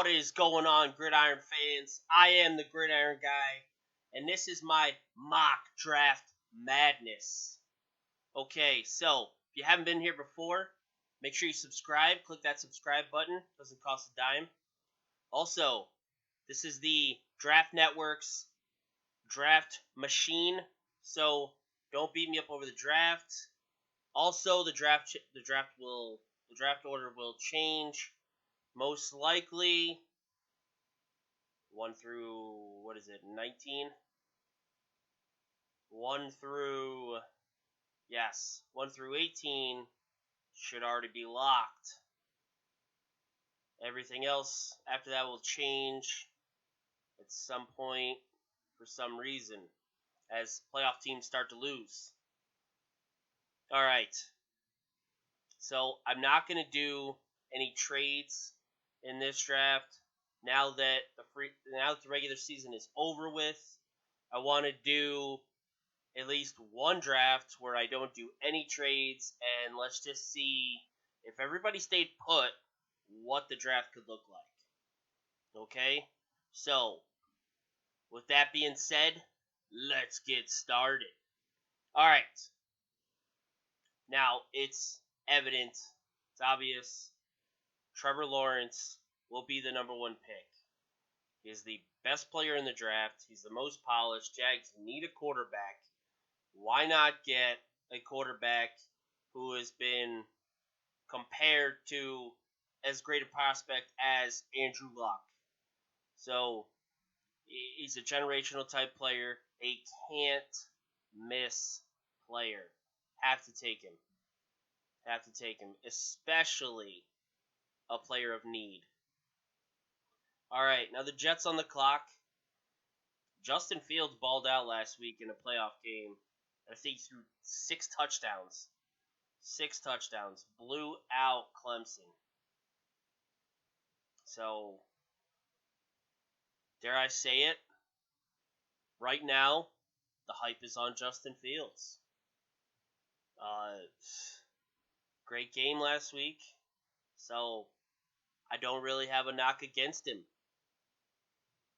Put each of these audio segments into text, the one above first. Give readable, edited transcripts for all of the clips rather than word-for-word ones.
What is going on, Gridiron fans? I am the Gridiron Guy, and this is my mock draft madness. Okay, so if you haven't been here before, make sure you subscribe. Click that subscribe button. Doesn't cost a dime. Also, this is the Draft Network's draft machine, so don't beat me up over the draft. Also, the draft order will change. Most likely 1 through 19? 1 through 18 should already be locked. Everything else after that will change at some point for some reason as playoff teams start to lose. Alright. So I'm not going to do any trades in this draft. Now that the regular season is over with, I want to do at least one draft where I don't do any trades, and let's just see if everybody stayed put, what the draft could look like. Okay? So, with that being said, let's get started. Alright. Now, it's evident, it's obvious, Trevor Lawrence will be the number one pick. He is the best player in the draft. He's the most polished. Jags need a quarterback. Why not get a quarterback who has been compared to as great a prospect as Andrew Luck? So, he's a generational type player, a can't-miss player. Have to take him. Especially a player of need. Alright, now the Jets on the clock. Justin Fields balled out last week in a playoff game. I think he threw 6 touchdowns. 6 touchdowns. Blew out Clemson. So, dare I say it? Right now, the hype is on Justin Fields. Great game last week. So, I don't really have a knock against him.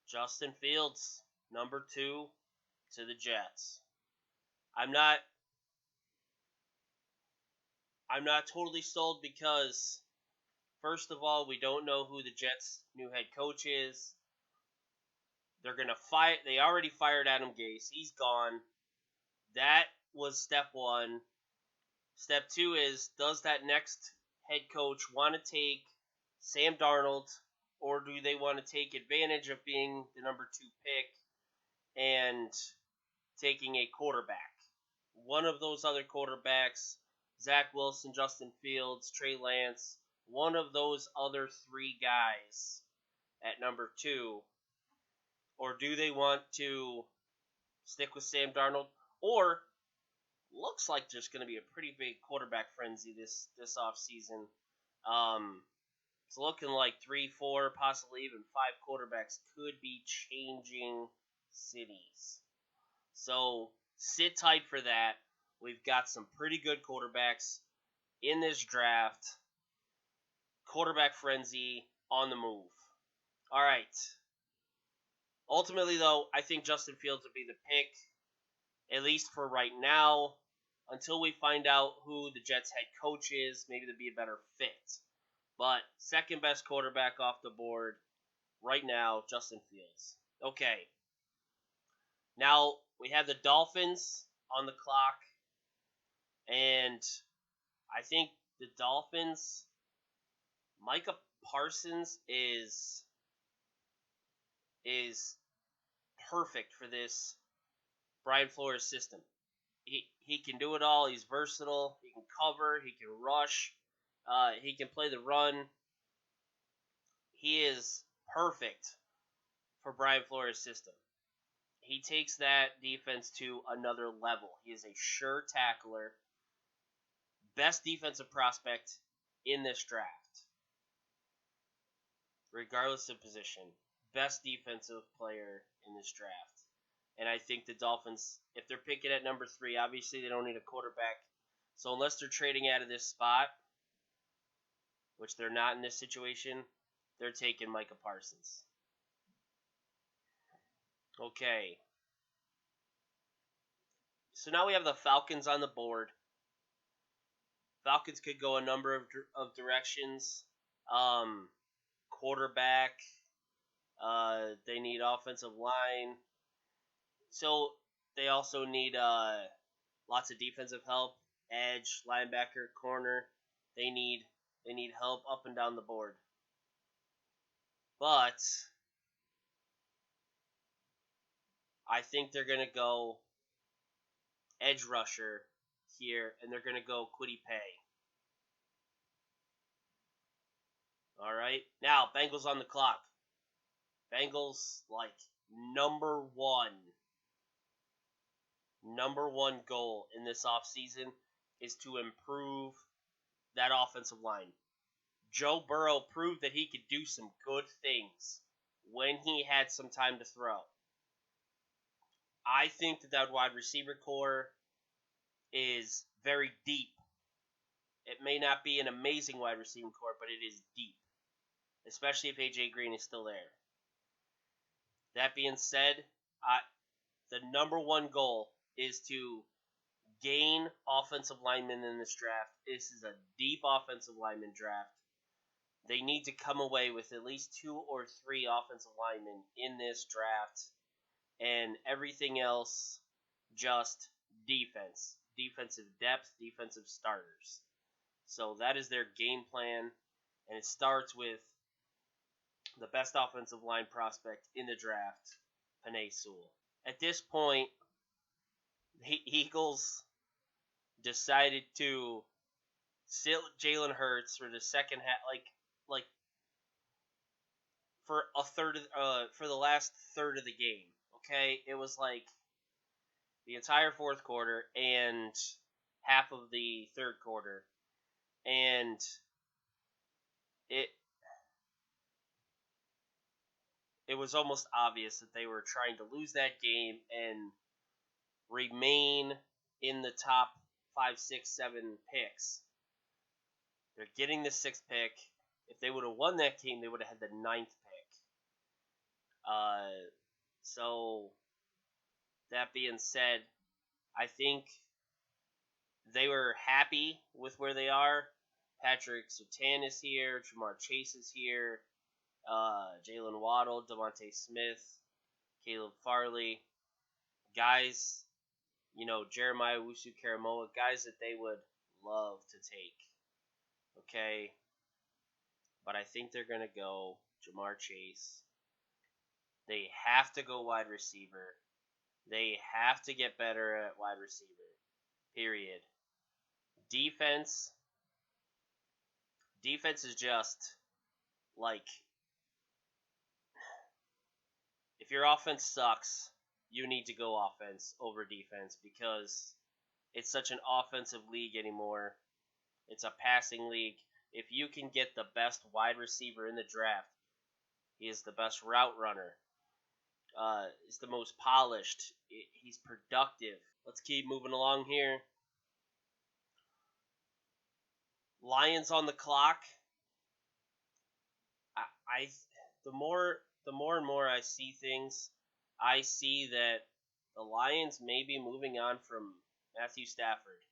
Justin Fields, number 2 to the Jets. I'm not totally sold because, first of all, we don't know who the Jets' new head coach is. They already fired Adam Gase. He's gone. That was step 1. Step 2 is, does that next head coach want to take Sam Darnold, or do they want to take advantage of being the number 2 pick and taking a quarterback? One of those other quarterbacks, Zach Wilson, Justin Fields, Trey Lance, one of those other 3 guys at number 2, or do they want to stick with Sam Darnold? Or, looks like there's going to be a pretty big quarterback frenzy this offseason. It's looking like 3, 4, possibly even 5 quarterbacks could be changing cities. So, sit tight for that. We've got some pretty good quarterbacks in this draft. Quarterback frenzy on the move. Alright. Ultimately, though, I think Justin Fields would be the pick, at least for right now, until we find out who the Jets' head coach is. Maybe there'd be a better fit. But second best quarterback off the board right now, Justin Fields. Okay. Now, we have the Dolphins on the clock. And I think the Dolphins, Micah Parsons is perfect for this Brian Flores system. He can do it all. He's versatile. He can cover. He can rush. He can play the run. He is perfect for Brian Flores' system. He takes that defense to another level. He is a sure tackler. Best defensive prospect in this draft. Regardless of position. Best defensive player in this draft. And I think the Dolphins, if they're picking at number 3, obviously they don't need a quarterback. So unless they're trading out of this spot, which they're not in this situation, they're taking Micah Parsons. Okay. So now we have the Falcons on the board. Falcons could go a number of directions. Quarterback. They need offensive line. So they also need lots of defensive help. Edge, linebacker, corner. They need help up and down the board. But I think they're gonna go edge rusher here, and they're gonna go Kwity Paye. All right. Now Bengals on the clock. Bengals number one goal in this offseason is to improve that offensive line. Joe Burrow proved that he could do some good things when he had some time to throw. I think that wide receiver core is very deep. It may not be an amazing wide receiving core, but it is deep, especially if AJ Green is still there. That being said, the number one goal is to gain offensive linemen in this draft. This is a deep offensive lineman draft. They need to come away with at least 2 or 3 offensive linemen in this draft, and everything else just defense, defensive depth, defensive starters. So that is their game plan, and it starts with the best offensive line prospect in the draft, Penei Sewell. At this point, the Eagles decided to sit Jalen Hurts for the second half, like for a third for the last third of the game. Okay, it was like the entire fourth quarter and half of the third quarter, and it was almost obvious that they were trying to lose that game and remain in the top 5, 6, 7 picks. They're getting the 6th pick. If they would have won that game, they would have had the 9th pick. So that being said, I think they were happy with where they are. Patrick Surtain is here. Jamar Chase is here. Jalen Waddle, Devontae Smith, Caleb Farley. Guys, Jeremiah Owusu-Koramoah, guys that they would love to take. Okay? But I think they're going to go Jamar Chase. They have to go wide receiver. They have to get better at wide receiver. Period. Defense is just if your offense sucks, you need to go offense over defense because it's such an offensive league anymore. It's a passing league. If you can get the best wide receiver in the draft, he is the best route runner. He's the most polished. He's productive. Let's keep moving along here. Lions on the clock. The more and more I see things, I see that the Lions may be moving on from Matthew Stafford.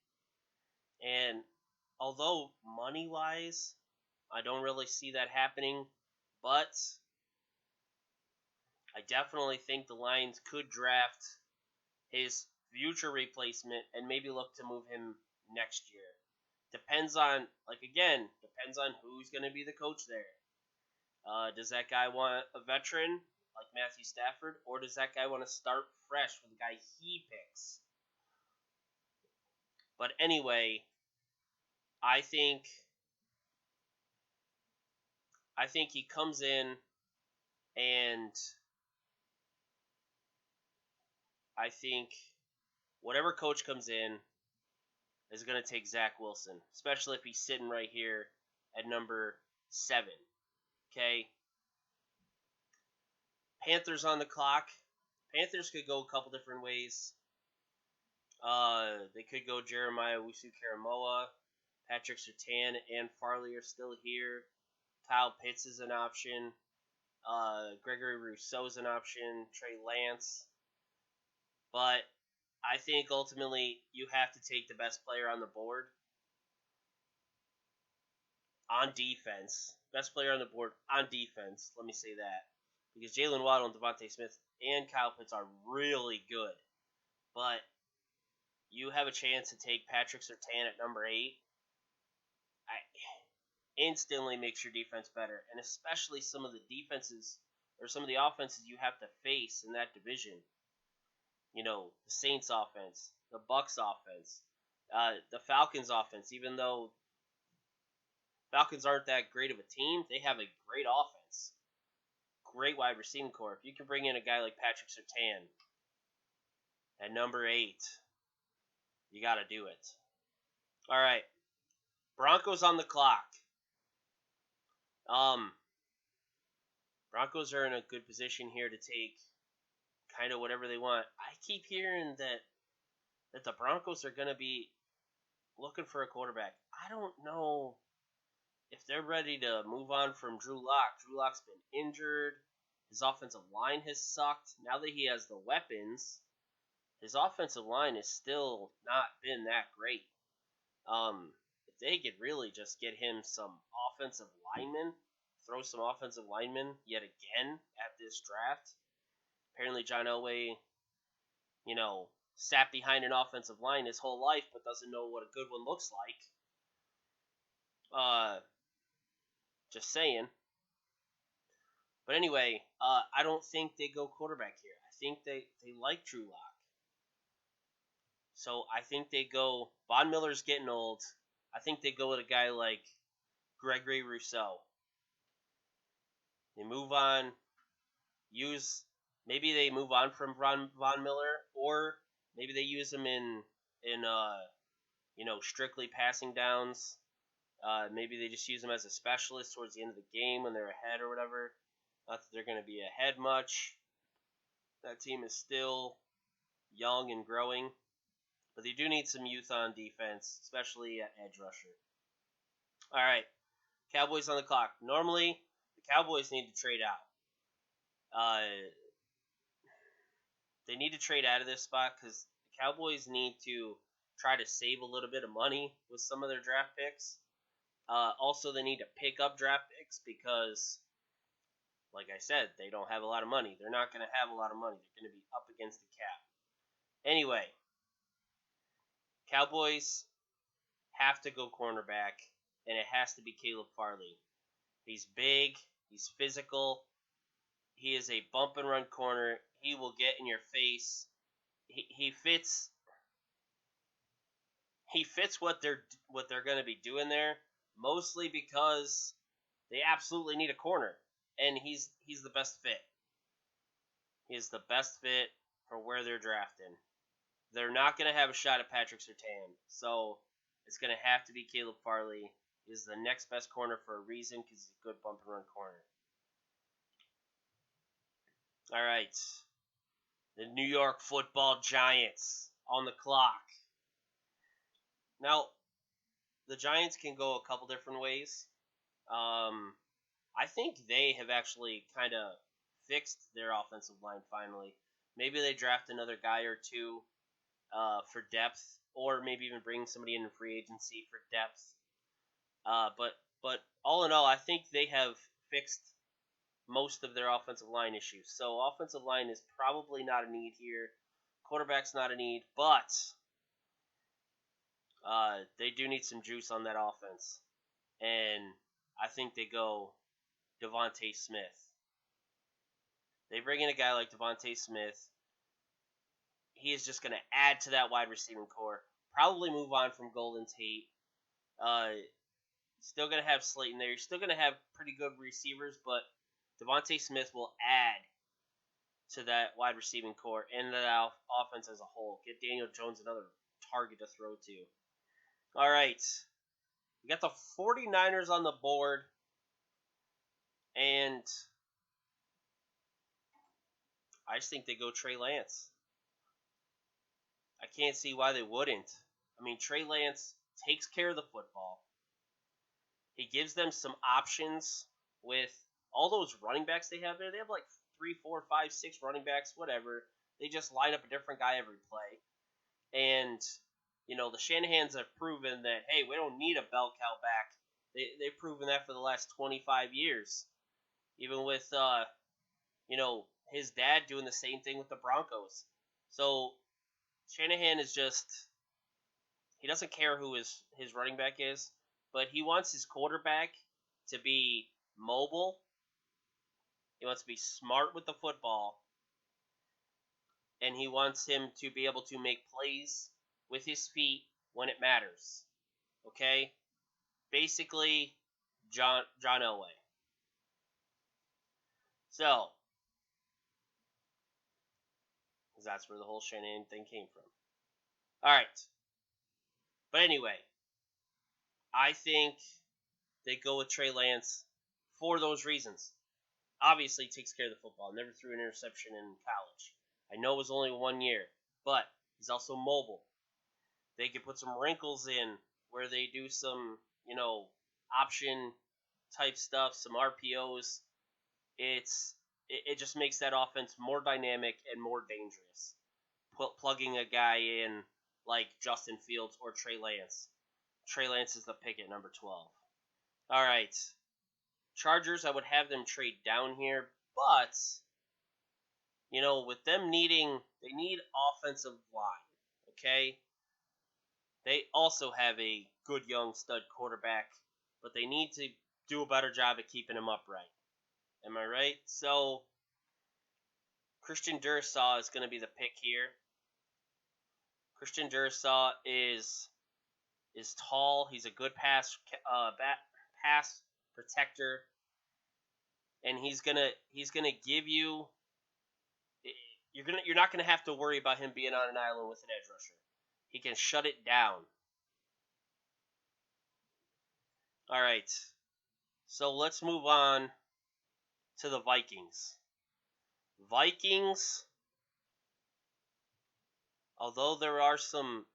And although money-wise, I don't really see that happening, but I definitely think the Lions could draft his future replacement and maybe look to move him next year. Depends on who's going to be the coach there. Does that guy want a veteran like Matthew Stafford, or does that guy want to start fresh with the guy he picks? But anyway, I think he comes in, and I think whatever coach comes in is going to take Zach Wilson, especially if he's sitting right here at number 7. Okay? Panthers on the clock. Panthers could go a couple different ways. They could go Jeremiah Owusu-Koramoah. Patrick Surtain and Farley are still here. Kyle Pitts is an option. Gregory Rousseau is an option. Trey Lance. But I think ultimately you have to take the best player on the board on defense. Best player on the board on defense. Let me say that. Because Jalen Waddle and Devontae Smith and Kyle Pitts are really good. But you have a chance to take Patrick Surtain at number 8. Instantly makes your defense better. And especially some of the defenses or some of the offenses you have to face in that division. You know, the Saints offense, the Bucks offense, the Falcons offense. Even though Falcons aren't that great of a team, they have a great offense. Great wide receiving core. If you can bring in a guy like Patrick Surtain at number 8, you got to do it. All right. Broncos on the clock. Broncos are in a good position here to take kind of whatever they want. I keep hearing that the Broncos are going to be looking for a quarterback. I don't know if they're ready to move on from Drew Lock. Drew Lock's been injured. His offensive line has sucked. Now that he has the weapons, his offensive line has still not been that great. If they could really just get him some offensive linemen, throw some offensive linemen yet again at this draft. Apparently John Elway, sat behind an offensive line his whole life but doesn't know what a good one looks like. Just saying. But anyway, I don't think they go quarterback here. I think they like Drew Lock. So I think they go, Von Miller's getting old. I think they go with a guy like Gregory Rousseau. They move on, maybe they move on from Von Miller, or maybe they use him in strictly passing downs. Maybe they just use him as a specialist towards the end of the game when they're ahead or whatever. Not that they're going to be ahead much. That team is still young and growing. But they do need some youth on defense, especially at edge rusher. All right, Cowboys on the clock. Normally, the Cowboys need to trade out. They need to trade out of this spot because the Cowboys need to try to save a little bit of money with some of their draft picks. Also, they need to pick up draft picks because, like I said, they don't have a lot of money. They're not going to have a lot of money. They're going to be up against the cap. Anyway, Cowboys have to go cornerback, and it has to be Caleb Farley. He's big. He's physical. He is a bump and run corner. He will get in your face. He fits. He fits what they're going to be doing there, mostly because they absolutely need a corner, and he's the best fit. He is the best fit for where they're drafting. They're not going to have a shot at Patrick Surtain, so it's going to have to be Caleb Farley. He's the next best corner for a reason because he's a good bump and run corner. All right. The New York Football Giants on the clock. Now, the Giants can go a couple different ways. I think they have actually kind of fixed their offensive line finally. Maybe they draft another guy or two for depth, or maybe even bring somebody in free agency for depth. But all in all, I think they have fixed most of their offensive line issues. So offensive line is probably not a need here. Quarterback's not a need, but they do need some juice on that offense. And I think they go Devontae Smith. They bring in a guy like Devontae Smith. He is just going to add to that wide receiving core. Probably move on from Golden Tate. Still going to have Slayton there. You're still going to have pretty good receivers, but Devontae Smith will add to that wide receiving core and that offense as a whole. Get Daniel Jones another target to throw to. All right. We got the 49ers on the board. And I just think they go Trey Lance. I can't see why they wouldn't. I mean, Trey Lance takes care of the football. He gives them some options with all those running backs they have there. They have like 3, 4, 5, 6 running backs, whatever. They just line up a different guy every play. And, the Shanahans have proven that, hey, we don't need a bell cow back. They've proven that for the last 25 years. Even with, his dad doing the same thing with the Broncos. So Shanahan is just, he doesn't care who his running back is, but he wants his quarterback to be mobile. He wants to be smart with the football. And he wants him to be able to make plays with his feet when it matters. Okay? Basically, John Elway. So, because that's where the whole Shanahan thing came from. Alright. But anyway, I think they go with Trey Lance for those reasons. Obviously, he takes care of the football. Never threw an interception in college. I know it was only 1 year, but he's also mobile. They could put some wrinkles in where they do some, option type stuff, some RPOs. It just makes that offense more dynamic and more dangerous. Plugging a guy in like Justin Fields or Trey Lance. Trey Lance is the pick at number 12. All right. Chargers, I would have them trade down here, but with them they need offensive line, okay? They also have a good young stud quarterback, but they need to do a better job at keeping him upright. Am I right? So, Christian Dursaw is going to be the pick here. Christian Dursaw is tall. He's a good pass protector, and he's gonna give you. You're not gonna have to worry about him being on an island with an edge rusher. He can shut it down. All right, so let's move on to the Vikings. Vikings, although there are some,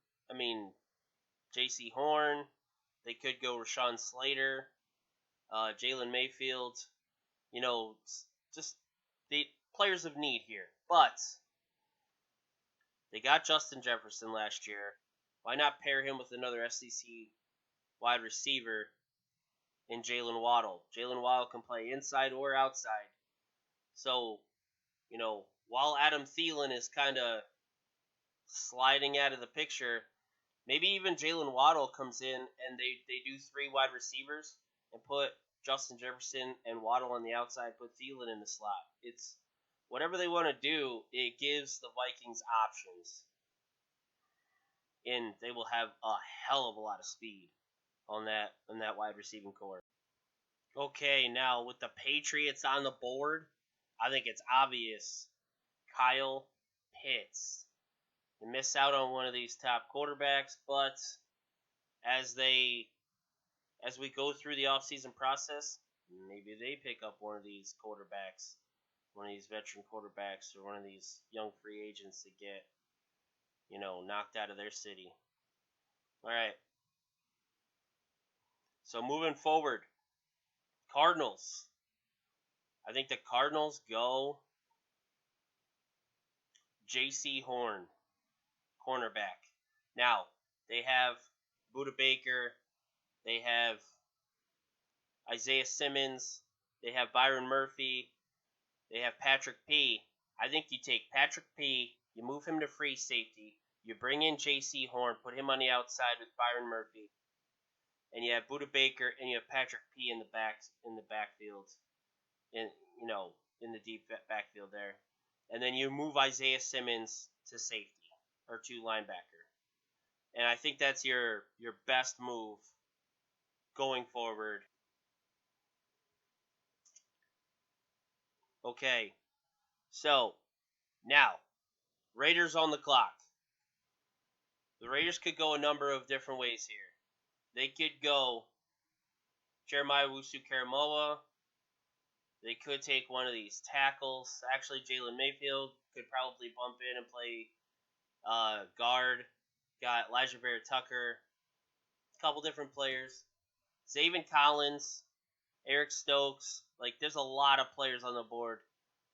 J.C. Horn, they could go Rashawn Slater, Jalen Mayfield, just the players of need here. But they got Justin Jefferson last year. Why not pair him with another SEC wide receiver in Jalen Waddle? Jalen Waddle can play inside or outside. So, while Adam Thielen is kind of sliding out of the picture, maybe even Jalen Waddle comes in and they do 3 wide receivers and put Justin Jefferson and Waddle on the outside, put Thielen in the slot. It's whatever they want to do, it gives the Vikings options. And they will have a hell of a lot of speed on that wide receiving core. Okay, now with the Patriots on the board, I think it's obvious. Kyle Pitts. They miss out on one of these top quarterbacks, but as we go through the offseason process, maybe they pick up one of these quarterbacks, one of these veteran quarterbacks, or one of these young free agents that get, knocked out of their city. All right. So moving forward, Cardinals. I think the Cardinals go J.C. Horn, cornerback. Now, they have Budda Baker. They have Isaiah Simmons. They have Byron Murphy. They have Patrick P. I think you take Patrick P., you move him to free safety, you bring in J.C. Horn, put him on the outside with Byron Murphy, and you have Budda Baker and you have Patrick P. in the backfield, in the deep backfield there, and then you move Isaiah Simmons to safety or to linebacker, and I think that's your best move going forward. Okay, so now Raiders on the clock. The Raiders could go a number of different ways here. They could go Jeremiah Wusu-Karamoa. They could take one of these tackles. Actually, Jalen Mayfield could probably bump in and play guard. Got Elijah Vera Tucker. A couple different players. Zaven Collins Eric Stokes. Like, there's a lot of players on the board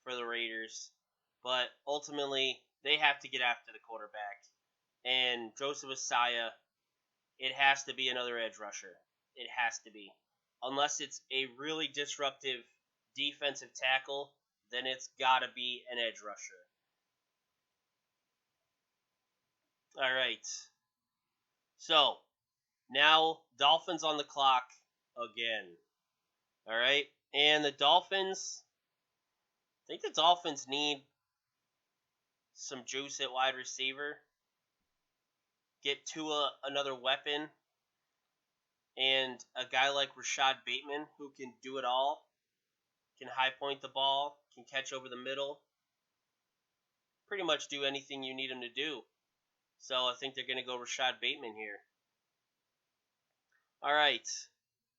for the Raiders, but ultimately they have to get after the quarterback. And Joseph Asaya, it has to be another edge rusher. It has to be. Unless it's a really disruptive defensive tackle, then it's got to be an edge rusher. All right. So, now Dolphins on the clock again. All right. And the Dolphins, I think the Dolphins need some juice at wide receiver. Get Tua another weapon. And a guy like Rashad Bateman who can do it all. Can high point the ball. Can catch over the middle. Pretty much do anything you need him to do. So I think they're going to go Rashad Bateman here. All right.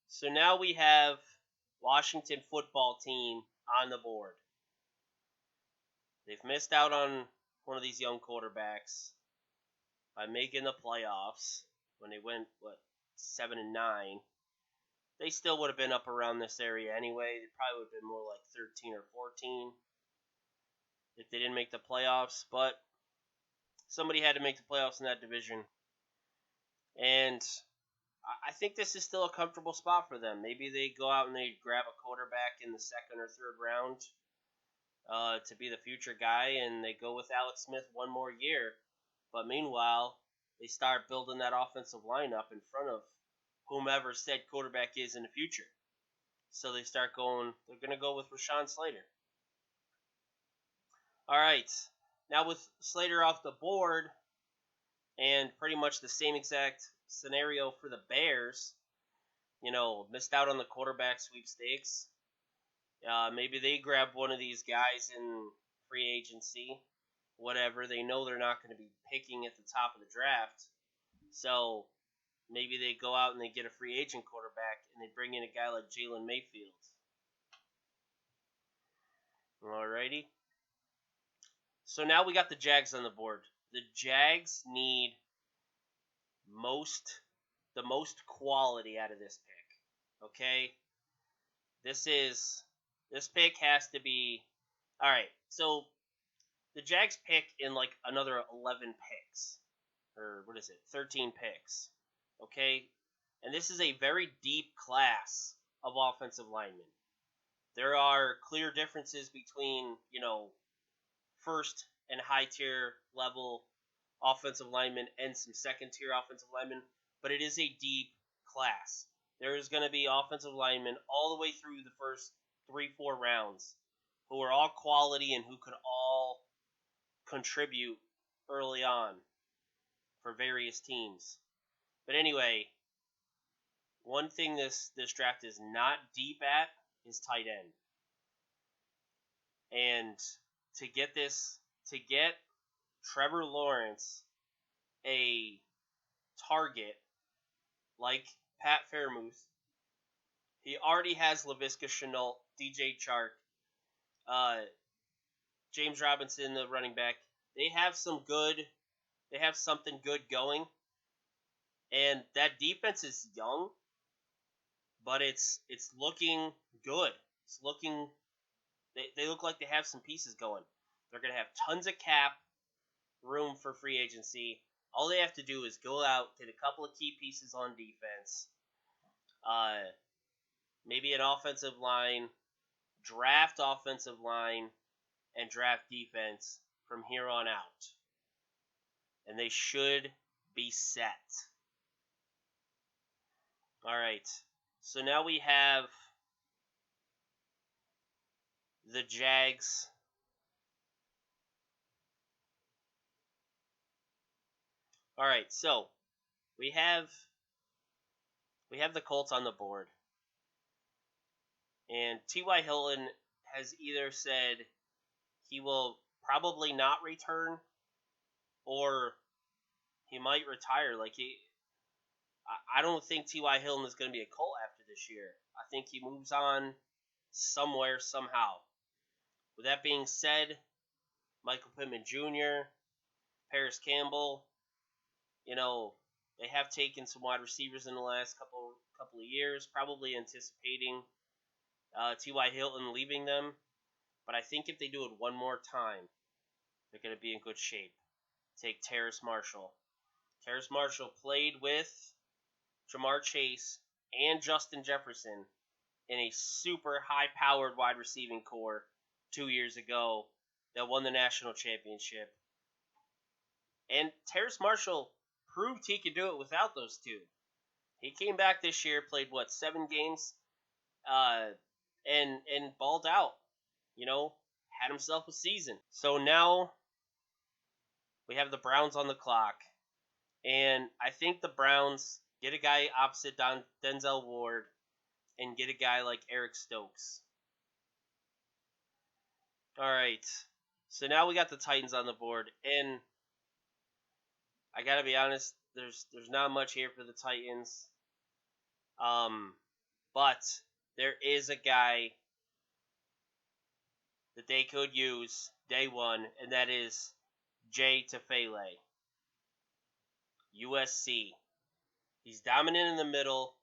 So now we have Washington football team on the board. They've missed out on one of these young quarterbacks by making the playoffs when they went 7-9. They still would have been up around this area anyway. They probably would have been more like 13 or 14 if they didn't make the playoffs. But somebody had to make the playoffs in that division, and I think this is still a comfortable spot for them. Maybe they go out and they grab a quarterback in the second or third round to be the future guy, and they go with Alex Smith one more year. But meanwhile, they start building that offensive lineup in front of whomever said quarterback is in the future. So they start going, they're going to go with Rashawn Slater. All right. Now with Slater off the board, and pretty much the same exact scenario for the Bears, missed out on the quarterback sweepstakes. Maybe they grab one of these guys in free agency, whatever. They know they're not going to be picking at the top of the draft. So maybe they go out and they get a free agent quarterback and they bring in a guy like Jalen Mayfield. Alrighty. So now we got the Jags on the board. The Jags need the most quality out of this pick. Okay? This pick has to be... Alright, so the Jags pick in like another 11 picks. Or what is it? 13 picks. Okay? And this is a very deep class of offensive linemen. There are clear differences between, first and high tier level offensive linemen and some second tier offensive linemen, but it is a deep class. There is going to be offensive linemen all the way through the first 3-4 rounds who are all quality and who could all contribute early on for various teams. But anyway, one thing this draft is not deep at is tight end. And to get Trevor Lawrence a target like Pat Fairmouth, he already has Laviska Shenault, DJ Chark, James Robinson, the running back. They have something good going, and that defense is young, but it's looking good. They look like they have some pieces going. They're going to have tons of cap room for free agency. All they have to do is go out, get a couple of key pieces on defense, maybe an offensive line, draft offensive line, and draft defense from here on out. And they should be set. All right. So now we have the Jags. All right. So we have the Colts on the board. And T.Y. Hilton has either said he will probably not return or he might retire. I don't think T.Y. Hilton is going to be a Colt after this year. I think he moves on somewhere, somehow. With that being said, Michael Pittman Jr., Paris Campbell, they have taken some wide receivers in the last couple of years, probably anticipating T.Y. Hilton leaving them. But I think if they do it one more time, they're going to be in good shape. Take Terrace Marshall. Terrace Marshall played with Jamar Chase and Justin Jefferson in a super high-powered wide receiving core 2 years ago that won the national championship. And Terrace Marshall proved he could do it without those two. He came back this year, played 7 games, and balled out. Had himself a season. So now we have the Browns on the clock, and I think the Browns get a guy opposite Denzel Ward and get a guy like Eric Stokes. All right, so now we got the Titans on the board, and I gotta be honest, there's not much here for the Titans. But there is a guy that they could use day one, and that is Jay Tufele, USC. He's dominant in the middle.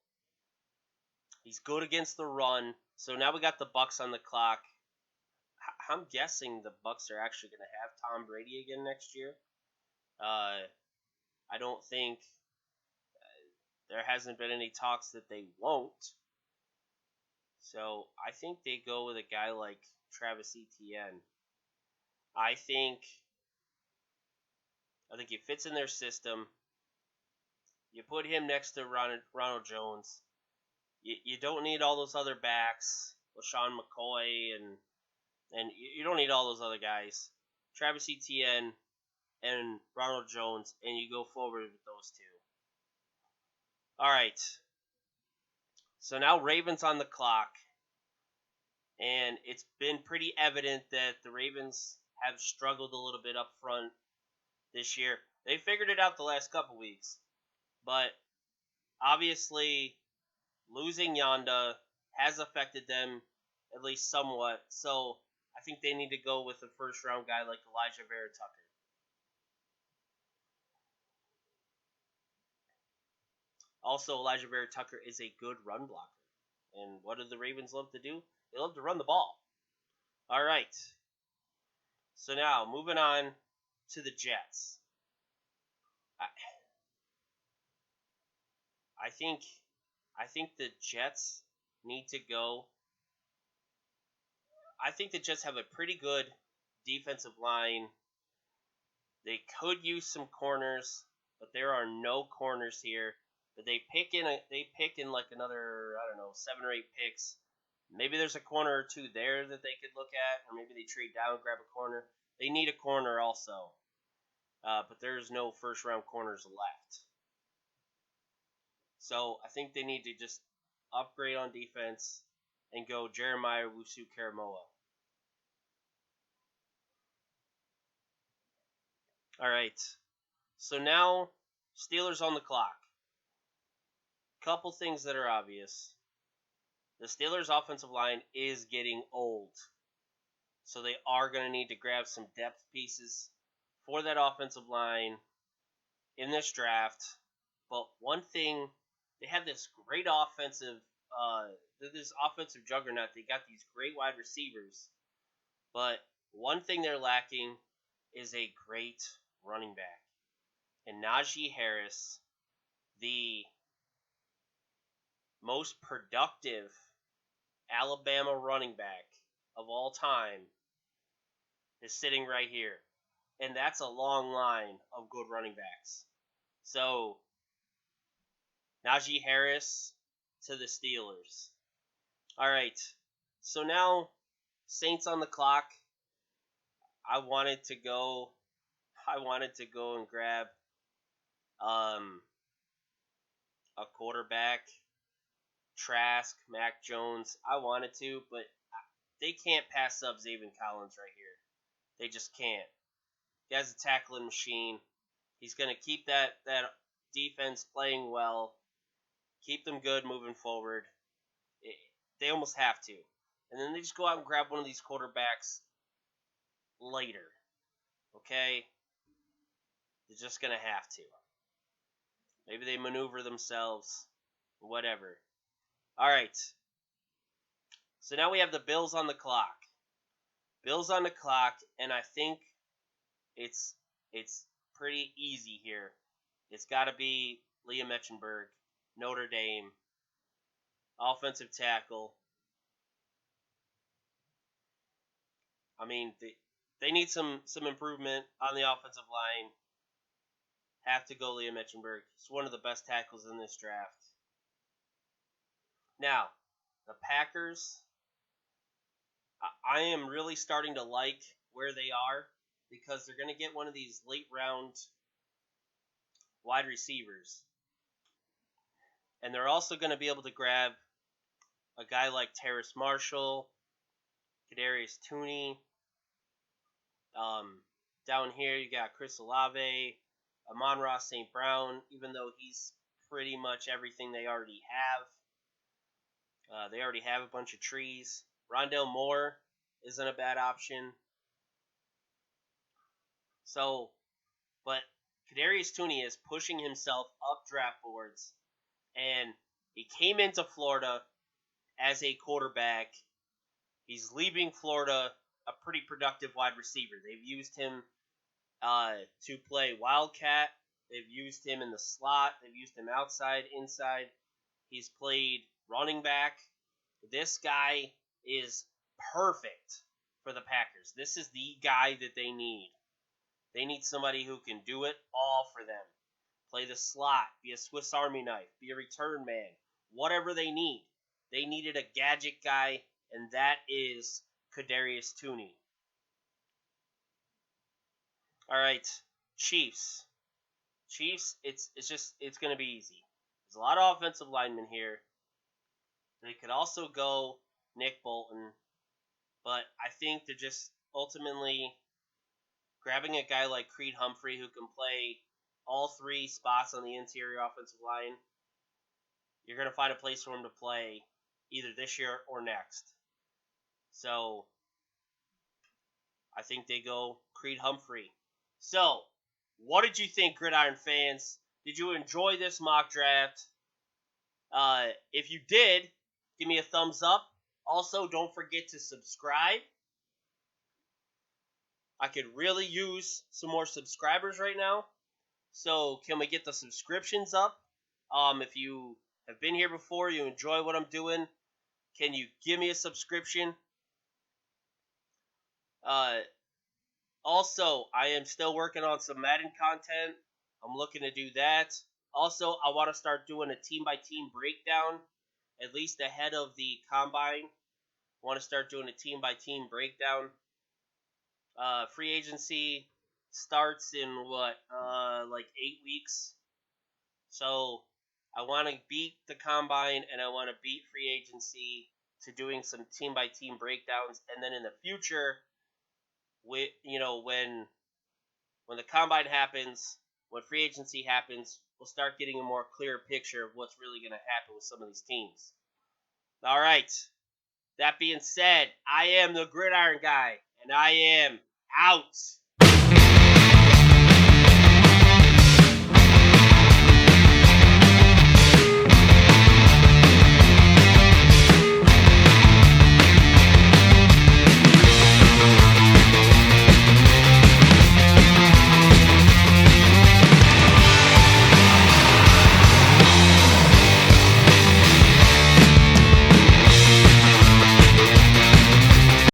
He's good against the run. So now we got the Bucs on the clock. I'm guessing the Bucs are actually going to have Tom Brady again next year. I don't think there hasn't been any talks that they won't. So I think they go with a guy like Travis Etienne. I think he fits in their system. You put him next to Ronald Jones. You don't need all those other backs, LaShawn McCoy, and you don't need all those other guys. Travis Etienne and Ronald Jones, and you go forward with those two. All right. So now Ravens on the clock, and it's been pretty evident that the Ravens have struggled a little bit up front this year. They figured it out the last couple weeks, but obviously losing Yonda has affected them at least somewhat. So I think they need to go with a first-round guy like Elijah Vera Tucker. Also, Elijah Vera Tucker is a good run blocker. And what do the Ravens love to do? They love to run the ball. All right. So now, moving on to the Jets. I think the Jets need to go. I think the Jets have a pretty good defensive line. They could use some corners, but there are no corners here. But they pick in like another, 7 or 8 picks. Maybe there's a corner or two there that they could look at, or maybe they trade down and grab a corner. They need a corner also, but there's no first-round corners left. So I think they need to just upgrade on defense and go Jeremiah Wusu-Karamoa. All right. So now Steelers on the clock. Couple things that are obvious. The Steelers' offensive line is getting old. So they are going to need to grab some depth pieces for that offensive line in this draft. But one thing, they have this great offensive juggernaut. They got these great wide receivers. But one thing they're lacking is a great running back. And Najee Harris, the most productive Alabama running back of all time, is sitting right here. And that's a long line of good running backs. So, Najee Harris to the Steelers. All right. So now, Saints on the clock. I wanted to go and grab a quarterback. Trask, Mac Jones. I wanted to, but they can't pass up Zaven Collins right here. They just can't. He has a tackling machine. He's going to keep that defense playing well, keep them good moving forward. They almost have to. And then they just go out and grab one of these quarterbacks later. Okay? They're just going to have to. Maybe they maneuver themselves. Whatever. All right. So now we have the Bills on the clock. Bills on the clock, and I think it's it's pretty easy here. It's got to be Liam Etchenberg, Notre Dame, offensive tackle. I mean, they need some improvement on the offensive line. Have to go Liam Etchenberg. He's one of the best tackles in this draft. Now, the Packers, I am really starting to like where they are because they're going to get one of these late round wide receivers. And they're also going to be able to grab a guy like Terrace Marshall, Kadarius Toney. Down here, you got Chris Olave, Amon-Ra St. Brown, even though he's pretty much everything they already have. They already have a bunch of trees. Rondale Moore isn't a bad option. So, but Kadarius Toney is pushing himself up draft boards, and he came into Florida as a quarterback. He's leaving Florida a pretty productive wide receiver. They've used him to play Wildcat. They've used him in the slot. They've used him outside, inside. He's played running back. This guy is perfect for the Packers. This is the guy that they need. They need somebody who can do it all for them. Play the slot, be a Swiss Army knife, be a return man, whatever they need. They needed a gadget guy, and that is Kadarius Toney. All right, Chiefs. It's going to be easy. There's a lot of offensive linemen here. They could also go Nick Bolton, but I think they're just ultimately grabbing a guy like Creed Humphrey who can play all three spots on the interior offensive line. You're going to find a place for him to play either this year or next. So I think they go Creed Humphrey. So, what did you think, Gridiron fans? Did you enjoy this mock draft? If you did, give me a thumbs up. Also, don't forget to subscribe. I could really use some more subscribers right now. So, can we get the subscriptions up? If you have been here before, you enjoy what I'm doing, can you give me a subscription? Also, I am still working on some Madden content. I'm looking to do that. Also, I want to start doing a team-by-team breakdown, at least ahead of the Combine. I want to start doing a team-by-team breakdown. Free agency starts in, like 8 weeks? So, I want to beat the Combine, and I want to beat free agency to doing some team-by-team breakdowns. And then in the future, when the Combine happens, when free agency happens, we'll start getting a more clear picture of what's really going to happen with some of these teams. All right. That being said, I am the Gridiron Guy, and I am out.